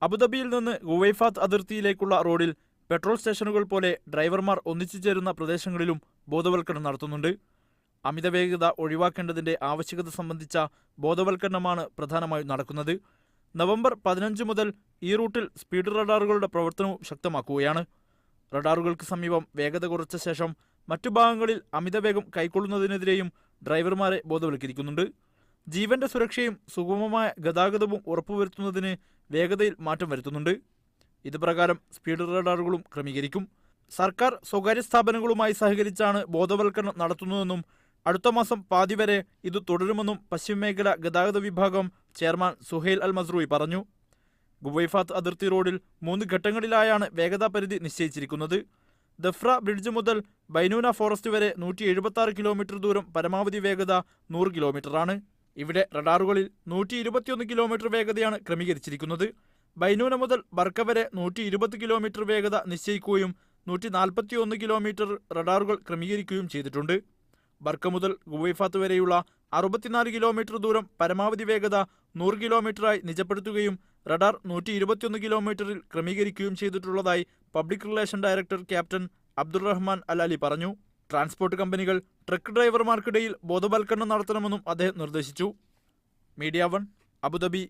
അബുദാബിയിൽ നിന്ന് ഖുവൈഫാത്ത് അതിർത്തിയിലേക്കുള്ള റോഡിൽ പെട്രോൾ സ്റ്റേഷനുകൾ പോലെ ഡ്രൈവർമാർ ഒന്നിച്ചു ചേരുന്ന പ്രദേശങ്ങളിലും ബോധവൽക്കരണം നടത്തുന്നുണ്ട്. അമിത വേഗത ഒഴിവാക്കേണ്ടതിന്റെ ആവശ്യകത സംബന്ധിച്ച ബോധവൽക്കരണമാണ് പ്രധാനമായും നടക്കുന്നത്. നവംബർ 15 മുതൽ ഈ റൂട്ടിൽ സ്പീഡ് റഡാറുകളുടെ പ്രവർത്തനവും ശക്തമാക്കുകയാണ്. റഡാറുകൾക്ക് സമീപം വേഗത കുറച്ച ശേഷം മറ്റു ഭാഗങ്ങളിൽ അമിതവേഗം കൈക്കൊള്ളുന്നതിനെതിരെയും ഡ്രൈവർമാരെ ബോധവൽക്കരിക്കുന്നുണ്ട്. ജീവന്റെ സുരക്ഷയും സുഗമമായ ഗതാഗതവും ഉറപ്പുവരുത്തുന്നതിന് വേഗതയിൽ മാറ്റം വരുത്തുന്നുണ്ട്. ഇത് പ്രകാരം സ്പീഡ് റഡാറുകളും ക്രമീകരിക്കും. സർക്കാർ സ്വകാര്യ സ്ഥാപനങ്ങളുമായി സഹകരിച്ചാണ് ബോധവൽക്കരണം നടത്തുന്നതെന്നും അടുത്ത മാസം പാതി വരെ ഇത് തുടരുമെന്നും പശ്ചിമമേഖല ഗതാഗത വിഭാഗം ചെയർമാൻ സുഹൈൽ അൽ മസ്റൂയി പറഞ്ഞു. ഖുവൈഫാത്ത് അതിർത്തി റോഡിൽ 3 ഘട്ടങ്ങളിലായാണ് വേഗതാ പരിധി നിശ്ചയിച്ചിരിക്കുന്നത്. ദഫ്ര ബ്രിഡ്ജ് മുതൽ ബൈനൂന ഫോറസ്റ്റ് വരെ 176 കിലോമീറ്റർ ദൂരം പരമാവധി വേഗത 100 കിലോമീറ്ററാണ്. ഇവിടെ റഡാറുകളിൽ 121 കിലോമീറ്റർ വേഗതയാണ് ക്രമീകരിച്ചിരിക്കുന്നത്. ബൈനൂന മുതൽ ബർക്ക വരെ 120 കിലോമീറ്റർ വേഗത നിശ്ചയിക്കുകയും 141 കിലോമീറ്റർ റഡാറുകൾ ക്രമീകരിക്കുകയും ചെയ്തിട്ടുണ്ട്. ബർക്ക മുതൽ ഖുവൈഫാത്ത് വരെയുള്ള 64 കിലോമീറ്റർ ദൂരം പരമാവധി വേഗത 100 കിലോമീറ്ററായി നിജപ്പെടുത്തുകയും റഡാർ 121 കിലോമീറ്ററിൽ ക്രമീകരിക്കുകയും ചെയ്തിട്ടുള്ളതായി public relation director captain Abdurahman Al Ali പറഞ്ഞു. ട്രാൻസ്പോർട്ട് കമ്പനികൾ ട്രക്ക് ഡ്രൈവർമാർക്കിടയിൽ ബോധവൽക്കരണം നടത്തണമെന്നും അദ്ദേഹം നിർദ്ദേശിച്ചു. Media 1 Abu Dhabi.